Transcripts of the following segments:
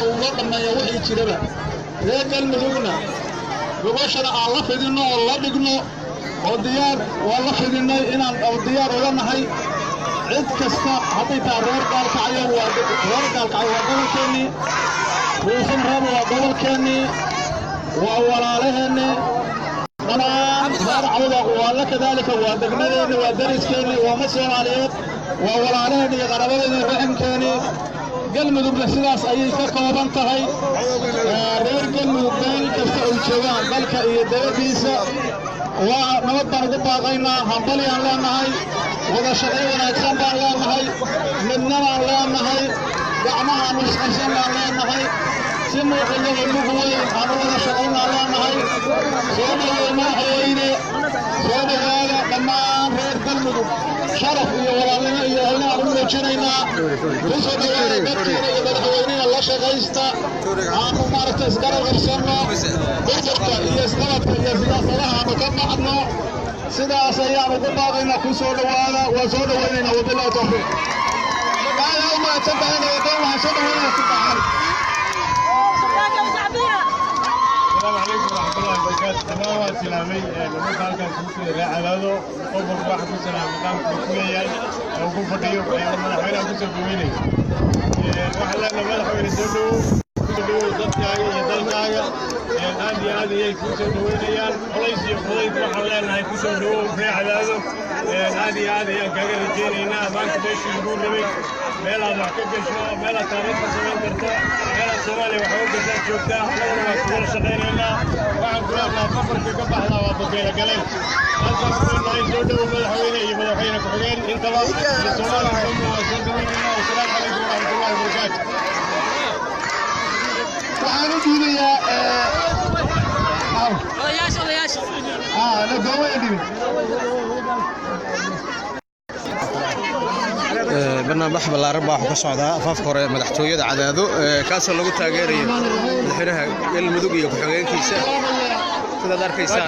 ووضع ما يوحي كده ذاك المدونة ببشرة على فدينه والله بيقولوا وديار والله فدينه إن وديار ولا نهاي عد كستا حبيت الرور قال كعيو الرور قال كعيو قبل كني وفن رب قبل كني وأول عليهن أنا عوض والله كذلك ودقني ودرس كني ومسؤول عليه وأول عليهن يقربني فهم كني galmudugna sidaas ayay ka kooban tahay reer galmudug meel kasta oo joogaan dalka iyo dabadiisa waa nabad baan ugu baaqaynaa hambali aan leenahay wada shaqayn wanaagsan baan leenahay midna baan leenahay gacmaha nusqaysan baan leenahay si muuqayo ugu weyn aan wada shaqayn aan leenahay soo dhaweeyna soo dhawaada dhammaan reer galmudug sharaf iyo walaalnimo iyo helnaa u muujinaynaa kusoo dhawaada dadkiina iyo madaxweynaha la shaqaysta aanu maaragtay isgarab qabsanno burburka iyo isqabadka iyo siyaasadaha aanu ka baxno sidaas ayaanu ku baaqaynaa kusoo dhawaada waa soo dhawaynaynaa wabillahi tawfiiq aad u mahadsantahay waxaan soo dhawaynaa ku baxay السلام عليكم ورحمة الله وبركاته. تمام سلامي بموت هالكان سوسي راعي هذا قبل واحد كسر مقام كوكويا أو كوفديو من حوالي كسر كويني. واحد لنا ما حوالي سدو ضدكاي يدلكاي هذه كسر كويني وليس يفضل محلنا هاي كسر دو راعي هذا هذه كأجر جينا بانك بيش يقول لي ميلا معكوك شو ميلا تاريخ سوين كرتا ميلا سوالي وحوق كرتا شوكتا حلونا كبير شغيرنا وعن كلابنا فقر في كبح الله وابقينا قليل أنت كبير نعيش جودة ومدحويني يمدحوينك حقين انت الله لسوالي وحوق وسلمنا والسلام عليكم ورحمة الله وبركاته تعالوا ديني يا odayaasha لا قوي ديني barnaamij ballaaran baa ka socda afafka hore madaxtooyada Cadaado kaasoo lagu taageerayo madaxweynaha galmudug iyo ku-xigeenkiisa sida darkaysan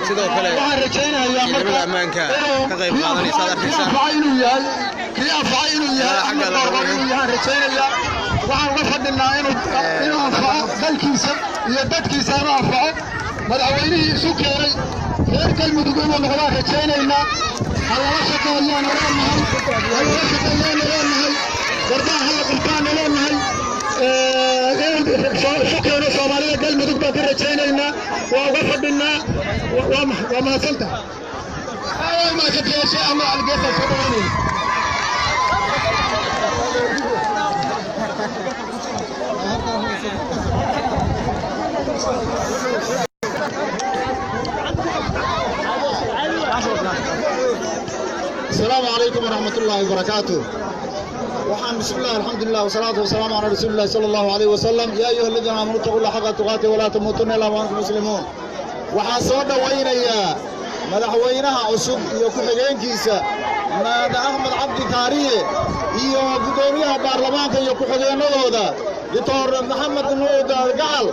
sidoo kale ciidamada ammaanka ka qayb qaadanaysa darkiisa waxaan uga fadhinaa inuu anfaco dalkiisa iyo dadkiisa inuu anfaco madaxweynihii isu keenay reer galmudug inuu noqdaan rajaynaynaa halala shaqeeyaana leenahay garbaha hala qurbaana leenahay isu keeno soomaalida galmudug baan ka rajaynaynaa waa uga fadhinaa waa mahadsantahay السلام عليكم ورحمة الله وبركاته. وحان بسم الله الحمد لله والصلاة والسلام على رسول الله صلى الله عليه وسلم. يا أيها الذين آمنوا اتقوا الله حق تقاته ولا تموتن إلا وأنتم مسلمون. waxaan soo dhawaynayaa madaxweynaha cusub iyo ku-xigeenkiisa maada Axmed Cabdi Kaariye iyo gudoomiyaha baarlamaanka iyo ku-xigeenadooda Dr. Maxamed Nuur Gacal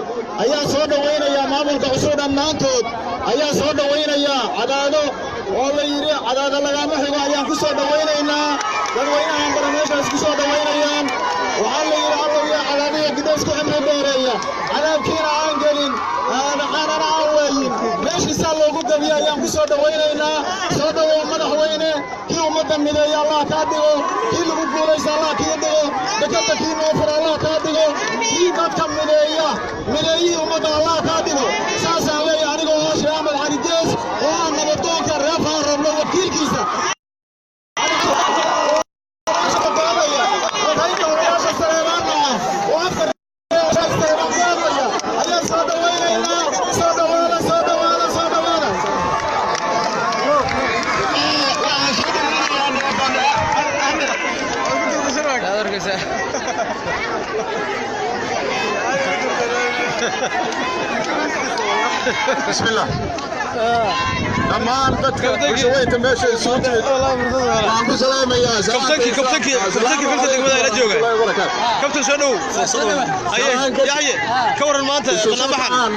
ayaa soo dhawaynaya maamulka cusub dhammaantood ayaa soo dhawaynaya Cadaado oo la yiri Cadaado lagama xigo ayaan ku soo dhawaynaynaa dadweynaha barnaamijkaas ku soo dhawaynayaan waxaa la yiri Allah ya Cadaado gidaas ku cimri dheereeya cadaabkiina aan gelin aanana awalin meeshii saa loogu gabiyo ayaan ku soo dhawaynaynaa soo dhawow madaxweyne kii ummadda mideeya Allah ka dhigo kii lagu guulaysto Allah ka dhigo dadka kii noo furo Allah ka dhigo kii dadka mideeyi ummadda Allah ka dhigo saasaan leeyahay anigoo hooshe Ahmed Cali Dees oo aan nabadoonka reer Faarablo wakiilkiisa بسم الله dhammaan dadka bulshooyinka meesha isugu timid waxaan ku salaamayaa kabtankii filka degmada ila jooga kabtan soo dhow yaxye ka waran maanta bannaanbaxan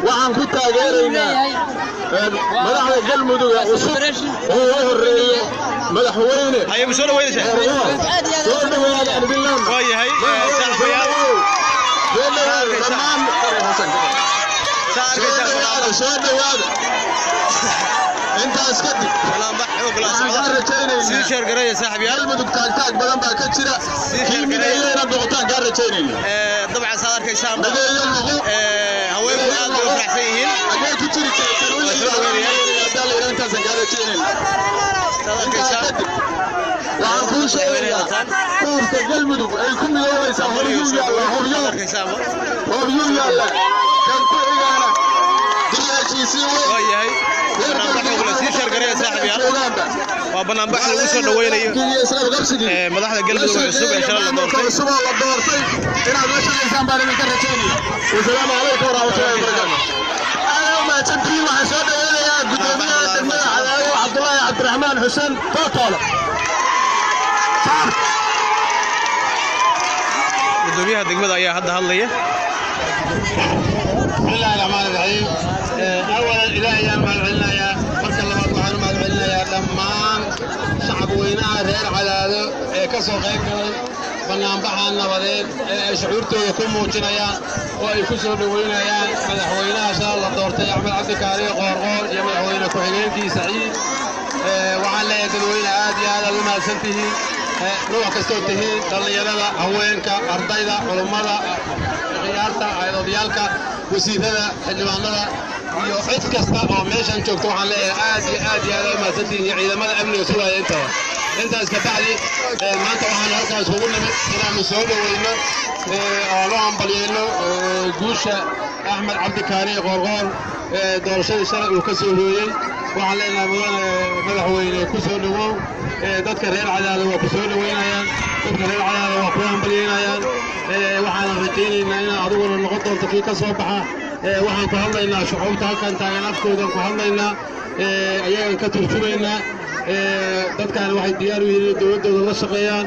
waxaan ku taageeraynaa madaxda galmudug cusub oo ugu horeeyo madaxweyne haye soo dhaweynaysaa soo dhawaada arbilan waa yahay saaxiibayaal dhammaan soo dhawaada intaas kadib waxaan rajaynaynaa sii sheer gareeya saaxiibayaal galmudug taagtaag badan baa ka jira kiimilayna boqotaan kaan rajaynayna dabcan saad arkaysaan haweenku aad bay u faraxsan yihiin agee ku jiri intaasan kaan rajaynayna waxaan kuu sheegayaa koobka galmudug ay ku midoobaysaa horyuu yaalla kan ku xigaana diyaashiisii waa yahay sii sheer gareeya saaxiibayaal waa bannaanbax lagu soo dhaweynayo madaxda galmudug cusub ee shalay la doortay inaad la shaqaysaan baan idinka rajaynaya wasalaamu calaykum waraxmatullahi wabarakaatu mahadsantihiin waxaan soo dhaweynayaa gudoomiyaha degmada cadaado cabdullaahi cabdiraxmaan xuseen tootoole gudoomiyaha degmada ayaa hadda hadlaya bismillaahi raxmaani raxiim awalan ilaahay ayaan mahadcelinayaa marka labaad waxaan u mahadcelinayaa dhammaan shacab weynaha reer cadaado ee ka soo qayb galay bannaanbaxa nabadeed ee ay shucuurtooda ku muujinayaan oo ay ku soo dhoweynayaan madaxweynaha shalay la doortay axmed cabdi kaariye qoorqoor iyo madaxweyne ku-xigeenkii saciid waxaan leeyahay dadweyne aad iyo aad aad u mahadsan tihiin nooc kastoo tihiin dhallinyarada haweenka ardayda culummada ciyaarta odayaaalka wasiirada xildhibaanada iyo cid kasta oo meeshan joogto waxaan leeyahay aad iyo aad iyo aad u mahadsan tihiin iyo ciidamada amniga sugaya intaba intaas ka bacdi maanta waxaan halkaas ugu nimid inaannu soo dhoweyno oo loo hambalyeyno guusha axmed cabdi kaariye qoorqoor doorashadii shalay uu ka soo hooyey waxaan leenahay mudane madaxweyne ku soo dhowow dadka reer cadaado waa ku soo dhoweynayaan dadka reer cadaado waa ku hambalyeynayaan waxaanan rajaynaynaa inaan adiguna noqon doonto kii ka soo baxa waxaan ku hadlaynaa shucuubta halkan taagan afkoodan ku hadlaynaa ayagaan ka turjumaynaa dadkan waxay diyaar u yihiin inay dowladdooda la shaqeeyaan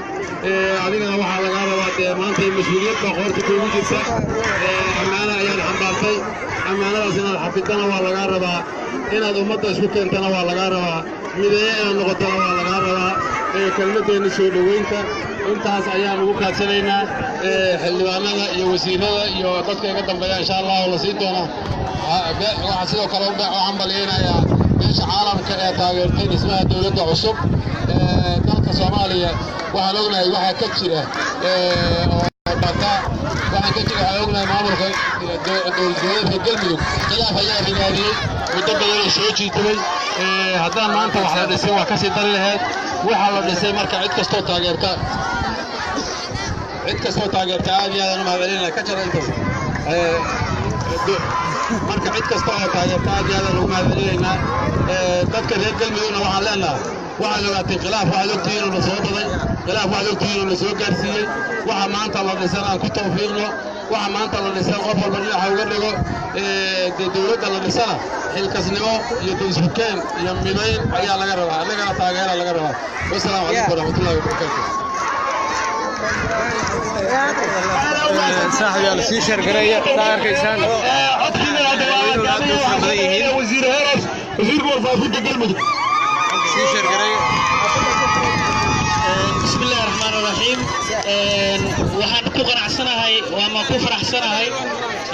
adigana waxaa lagaa rabaa dee maanta mas-uuliyad baa qoorta kuugu jirta ammaano ayaad xambaartay ammaanadaas inaad xafidana waa lagaa rabaa inaad ummadda isku keentana waa lagaa rabaa mideeye inaad noqotana waa lagaa rabaa kelmadeenna soo dhoweynta intaas ayaan ugu kaadsanaynaa xildhibaanada iyo wasiirada iyo dadka iga dambeeya insha allah la siin doona waxaa sidoo kale u hambalyeynayaa meesha caalamka ee taageertay dhismaha dowladda cusub dalka soomaaliya waxaan ognahay waxaa ka jira waxaan ognahay maamulka dowladgoboleedka galmudug khilaaf ayaa rigaadiyey muddo badanoo soo jiitamay haddaan maanta wax la dhisay waa kasii dari laheyd waxaa la dhisay marka cid kastoo taageerta aad iyo aadaan u mahadcelinaya ka jara intaas marka cid kasta oo taageerta aad iyo aadaan ugu mahadcelinaynaa dadka reer galmudugna waxaan leenahay waxaad ogaateen khilaaf waxaad ogtihiin oo na soo baday khilaaf waxaad ogtihiin oo na soo gaarsiiyey waxa maanta la dhisan aan ku tawfiiqno waxa maanta la dhisan qof walba dhinaca uga dhigo dee dowladda la dhisana xilkasnimo iyo daysbukeen iyo midayn ayaa laga rabaa annagana taageera laga rabaa wasalaamu calaykum waraxmatullahi wabarakaatu صاحب يا سي شرقريه صار كيسان وزير هرس وزير ورفافين قلمدك سي شرقريه بسم الله الرحمن الرحيم waxaan ku qanacsanahay ama ku faraxsanahay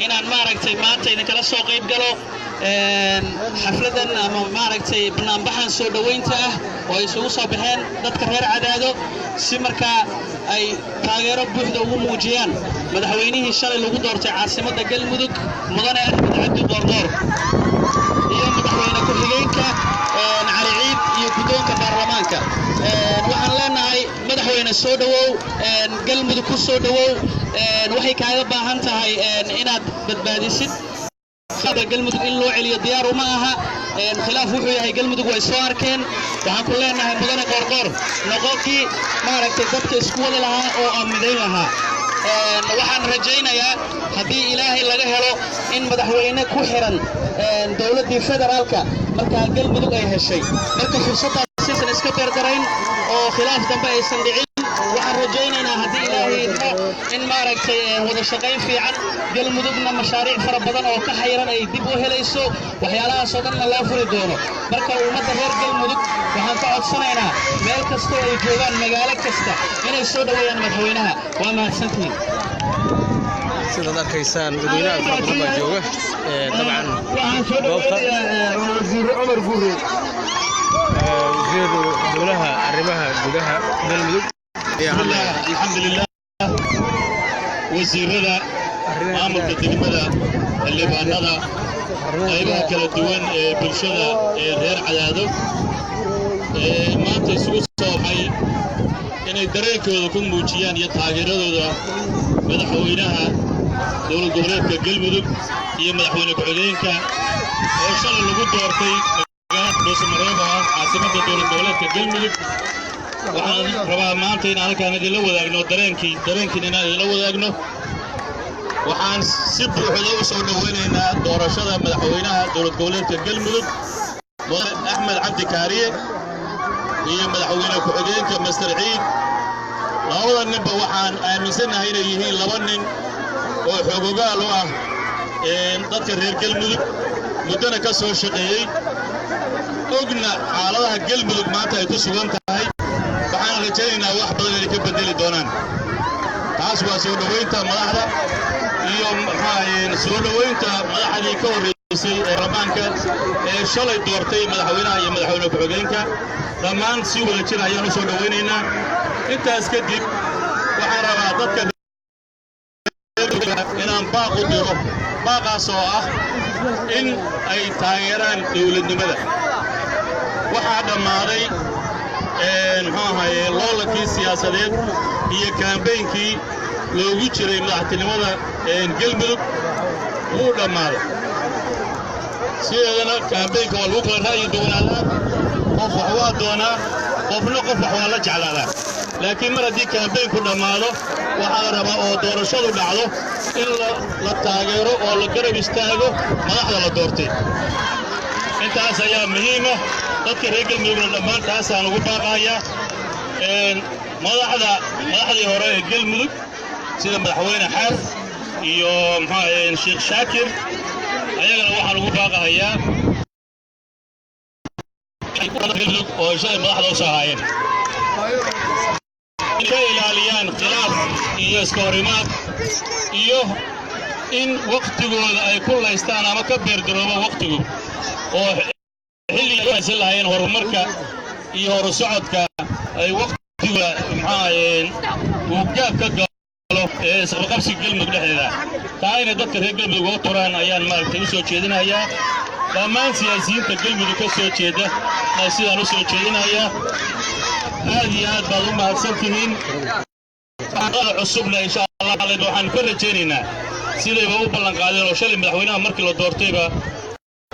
inaan maaragtay maanta idinkala soo qayb galo xafladan ama maaragtay barnaamijkan soo dhaweynta ah oo ay isugu soo baxeen dadka reer Cadaado si markaa ay taageero buuxda ugu muujiyaan madaxweynihii shalay lagu doortay caasimadda Galmudug mudane Axmed Cabdi Qoorqoor iyo madaxweyne ku-xigeenka Cali Ciid iyo guddoonka baarlamaanka waxaan leenahay madaxweyne soo dhawow Galmudug ku soo dhawow waxay kaaga baahan tahay inaad badbaadisid galmudug in loo celiyo diyaar uma aha khilaaf wuxuu yahay galmudug way soo arkeen waxaan ku leenahay mudane Qoorqoor noqonkii maaragtay dadka isku wada lahaa oo aan midayn lahaa waxaan rajaynayaa haddii ilaahay laga helo in madaxweyne ku xiran dowladdii federaalka markaa galmudug ay heshay marka fursaddaas aysan iska beerdarayn oo khilaaf dambe aysan dhicin waxaan rajaynaynaa haddii ilaahay idmo in maaragtay wada shaqayn fiican galmudugna mashaariic fara badan oo ka xayran ay dib u helayso waxyaalahaas oo dhanna loo furi doono marka ummadda reer galmudug waxaan ka codsanaynaa meel kastoo ay joogaan magaalo kasta inay soo dhoweeyaan madaxweynaha waa mahadsantihiin sidaad arkaysaan dadweynaha fara badan baa jooga dabcan waxaan soo dhoweynayaa wasiir cumar guure wasiir dowlaha arrimaha gudaha galmudug ayaa hadlaya alxamdulilah wasiirada maamulka degmada xildhibaanada qaybaha kala duwan ee bulshada ee reer Cadaado maanta isugu soo baxay inay dareenkooda ku muujiyaan iyo taageeradooda madaxweynaha dowlad goboleedka galmudug iyo madaxweyne ku-xigeenka oo shalay lagu doortay magaalada Dhuusamareeb oo ah caasimadda dowlad goboleedka galmudug waxaan rabaa maanta in halkaan idinla wadaagno dareenkiina inaan idinla wadaagno waxaan si buuxda u soo dhoweynaynaa doorashada madaxweynaha dowlad goboleedka galmudug mudane axmed cabdi kaariye iyo madaxweyne ku-xigeenka master ciid labada ninba waxaan aaminsanahay inay yihiin laba nin oo xoogogaal u ah dadka reer galmudug muddana ka soo shaqeeyey ogna xaaladaha galmudug maanta ay ku sugan tahay waxaan rajaynaynaa wax badan inay ka bedeli doonaan taas waa soo dhoweynta madaxda iyo soo dhoweynta madaxdii ka horreysay ee baarlamaanka ee shalay doortay madaxweynaha iyo madaxweyne ku-xigeenka dhammaan si wada jir ayaan u soo dhoweynaynaa intaas kadib waxaan rabaa dadka inaan baaq u diro baaqaas oo ah in ay taageeraan dowladnimada waxaa dhammaaday loolankii siyaasadeed iyo kaambeynkii loogu jiray madaxtinimada galmudug wuu dhammaaday sideedana kaambeynka waa lagu kala ra'yi duwanaadaa qof wax waa doonaa qofna qof wax waa la jeclaadaa laakiin mar haddii kaambeynku dhammaado waxaa la rabaa oo doorashadu dhacdo in la taageero oo la garab istaago madaxda la doortay intaas ayaa muhiima dadka reer galmudugna dhammaan taasaan ugu baaqayaa madaxdii hore ee galmudug sida madaxweyne xaaf iyo sheekh shaakir ayagana waxaan ugu baaqahayaa galmudug oo shalay madaxda u soo haayeen ka ilaaliyaan khilaaf iyo iska horimaad iyo in waqtigooda ay ku laystaan ama ka beerdaroobo waqtigu oo xilliga ay haysan lahaayeen horumarka iyo horu socodka ay waqtiga uu gaab ka galo ee isqabqabsiga galmudug dhexdeeda taa inay dadka reer galmudug uga turaan ayaan maaragtay u soo jeedinayaa dhammaan siyaasiyiinta galmudug ka soo jeeda sidaan u soo jeedinayaa aad iyo aad baad u mahadsan tihiin cusubna insha allah waxaan ka rajaynaynaa sidayba u ballan qaadeen oo shalay madaxweynaha markii la doortayba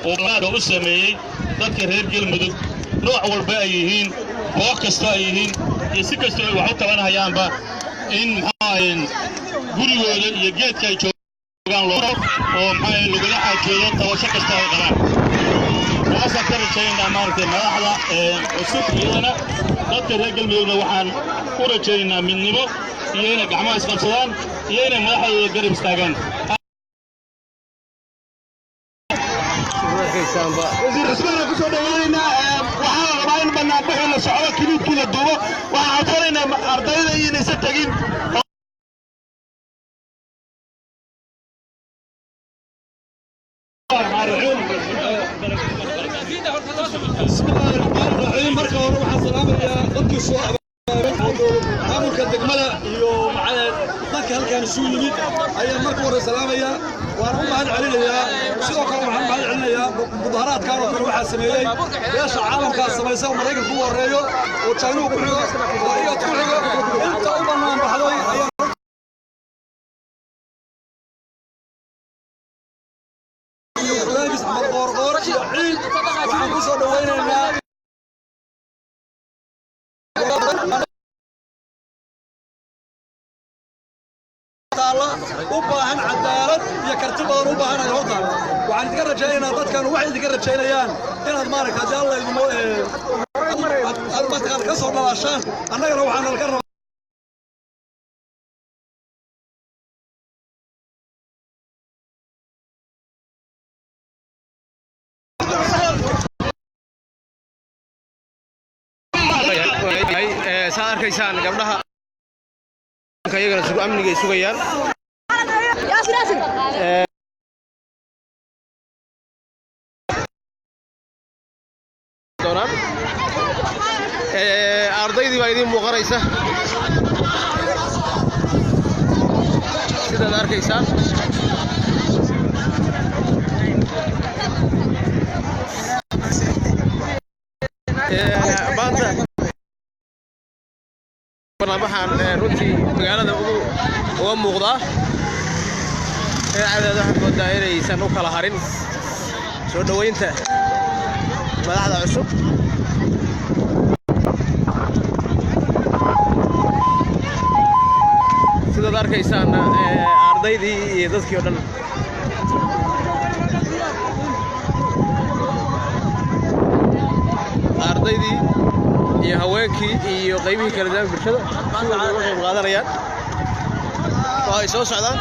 uu ballanqaadka u sameeyey dadka reer galmudug nooc walba ay yihiin koox kasta ay yihiin iyo si kastoo ay wax u tabanahayaanba in gurigooda iyo geedka ay joogaan oo lagula xaajoodo tabasho kasta ay qabaan taasaan ka rajaynaynaa maaragtay madaxda cusub iyadana dadka reer galmudugna waxaan u rajaynaynaa midnimo iyo inay gacmaha isqabsadaan iyo inay madaxdooda garab istaagaan wasiir cusmaan ku soo dhaweynaynaa waxaa la rabaa in banaanbaxii la socdo kiliidkii la duubo waxaan codsanaynaa ardayda inaysan tegin bismillahi raxmaani raxiim marka hore waxaan salaamayaa dadkii soo maamulka degmada iyo dadka halkaan isugu yimid ayaan marka hore salaamayaa waana u mahad celinayaa sidoo kale waxaan mahad celinayaa mudaharaadkan oo kale waxaa sameeyey beesha caalamkaa samaysa oo maraykanka ugu horreeyo oo jaynuhu ku xigo oo iyad ku xigo inta u bannaan baxday waxaan ku soo dhaweynaynaa taalla u baahan cadaalad iyo karti badan u baahan ay hortaan waxaan idinka rajaynaynaa dadkan waxay idinka rajaynayaan inaad maaragtay haddii alla idinmo aad mataqaan ka soo dhalaashaan annagana waxaan nalka rabaa saad arkaysaan gabdhaha iyagana sugu amniga sugayaan ardaydii baa idiin muuqanaysa sidaad arkaysaan maanta waxaan runtii magaalada uga muuqdaa cadaada waxaad moodaa inaysan u kala harin soo dhoweynta madaxda cusub sidaad arkaysaan ardaydii iyo dadkii oo dhan ardaydii iyo haweenkii iyo qaybihii kala duwan bulshada sida ay uga qayb qaadanayaan oo ay soo socdaan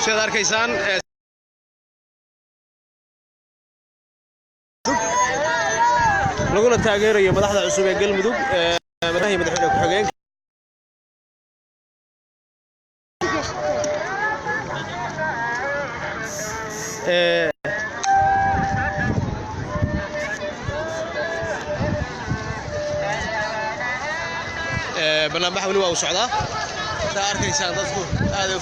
sidaad arkaysaan laguna taageerayo madaxda cusub ee galmudug madaxweyne ku-xigeenka barnaamij wali waa u socdaa sidaad arkaysaan dadku aad u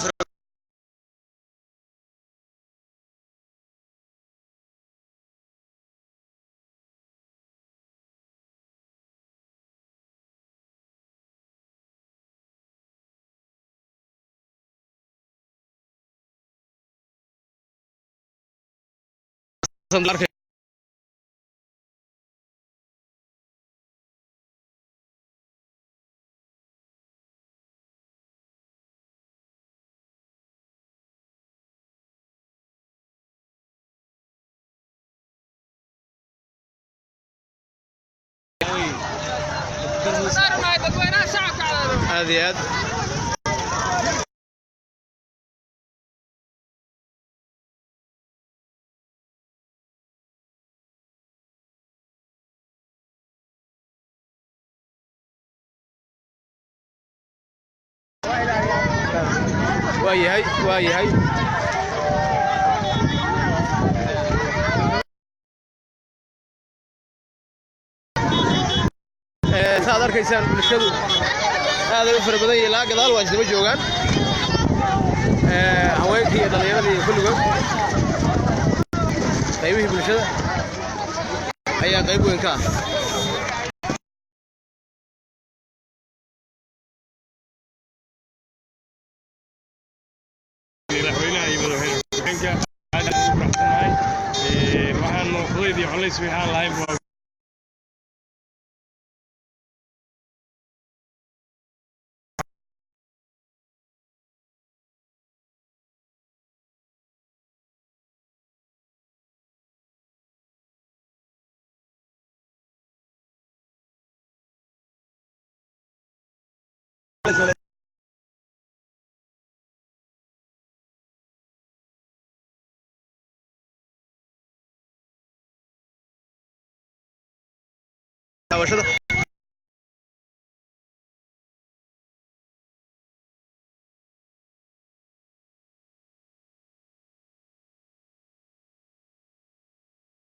aad iyo aad waa yahay saad arkaysaan bulshadu aad ay u fara badan yihiin ilaa gadaal waa isdaba joogaan haweenkii iyo dhallinyaradii kulligood qaybihii bulshada ayaa qayb weyn ka ah madaxweynaha iyo madaxweyne ku-xigeenka aad u faraxsanahay waxaanu fudaydii culays waxaan lahayn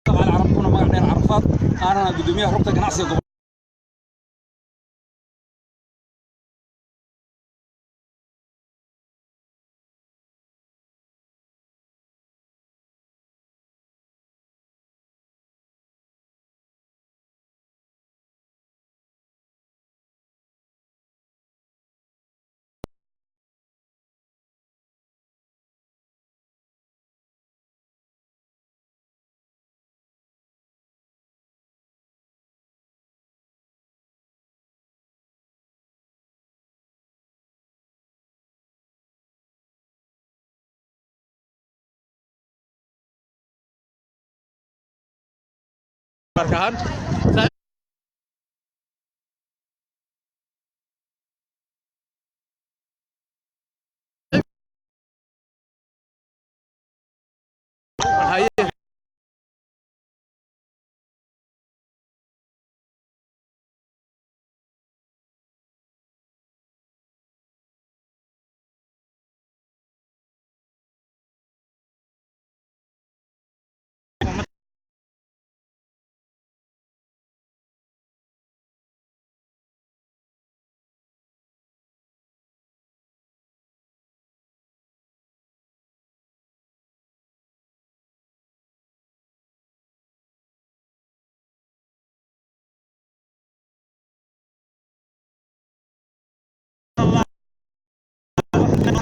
عرفونا ما عرفات أنا قدوميها ربطة نعسي markaan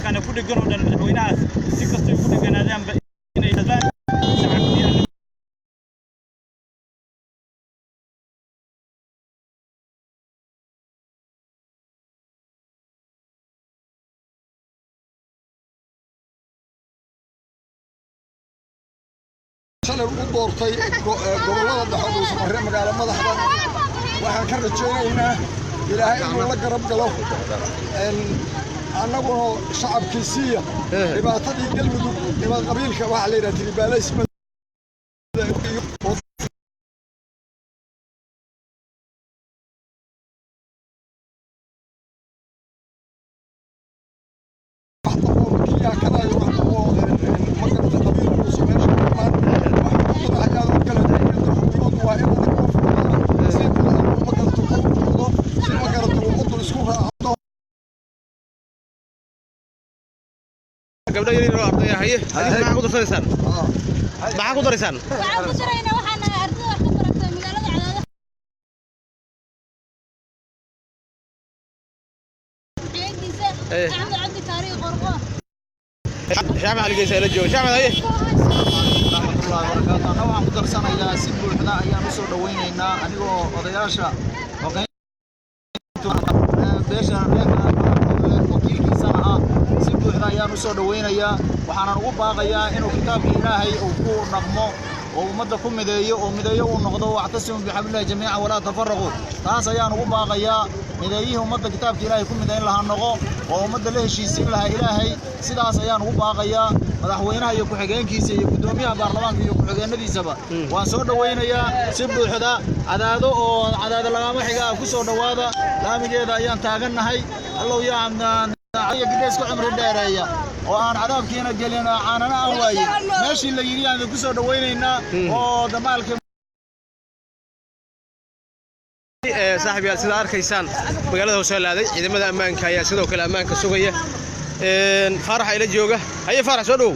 كان كل جنود المدحوينات سكستو كل جنادان بين يدان شعبية shalay ugu doortay gobolada dhaxooda uu sameeyay magaalada madaxda waxaan ka rajaynaynaa ilaahay inuu la garab galo annaguna shacabkiisiya dhibaatadii galmudug dhibaato qabiilka waxa la yiraahdaa tribalism gabdho yar oo arday ah haye maxaa ku darsanaysan maxaa ku daraysan waxaan ku daraynaa waxaan ardayda wax ka baratay magaalada Cadaadad xeegiisa Axmed Cabdi Kaari Qorqor Shaama Ali Geesa la joogo Shaama haye warahmatullahi wabarakatuh ana waxaan ku darsanayaa si buuxda ayaan u soo dhaweynaynaa anigoo odayaasha beesha wakiilkiisa ah si buuxda ayaan u soo dhaweynayaa waxaan ugu baaqayaa inuu kitaabka Ilaahay uu ku dhaqmo oo ummadda ku mideeyo oo mideeyo uu noqdo wactasimu bihablillahi jamii'a wala tafarraqu taas ayaan ugu baaqayaa mideeyihii ummadda kitaabka Ilaahay ku mideyn lahaa noqo oo ummadda la heshiisiin lahaa Ilaahay sidaas ayaan ugu baaqayaa madaxweynaha iyo ku-xigeenkiisa iyo gudoomiyaha baarlamaanka iyo ku-xigeenadiisaba waan soo dhaweynayaa si buuxda cadaado lagama xiga ku soo dhawaada laamigeeda ayaan taagannahay allow yaa عيا قديس كعمر الدائرية وأنا عذاب كينا جلنا عاننا أهواي ماشي اللي يجي عند كسر دويننا ودمالك صاحبي sida arkaysaan magaalada Hoosaaladay ciidamada ammaanka ayaa sidoo kale ammaanka sugaya farax ila jooga haye farax soo dhow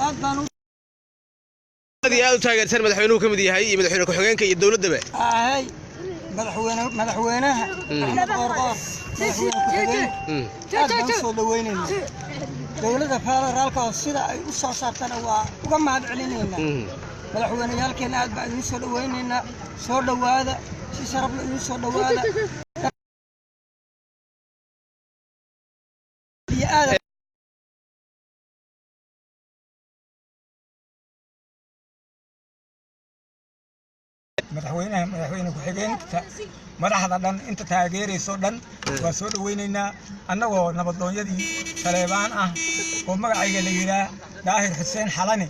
aad u taageersan madaxweynuhu ka mid yahay iyo madaxweyne ku-xigeenka iyo dawladaba هاي مدحوينها أحمد قرقر مدحوين صوت ويننا دولة فارالك والسيرة وصار صارتنا وقام هذا علينا مدحوين يالكن هذا بعد صوت ويننا صوت وهذا شي شرب له صوت وهذا يا madaxweyne ku-xigeenka madaxda dhan inta taageerayso dhan waa soo dhaweynaynaa annagoo nabadoonyadii Saleebaan ah oo magacayga la yiraahdo Daahir Xuseen Xalani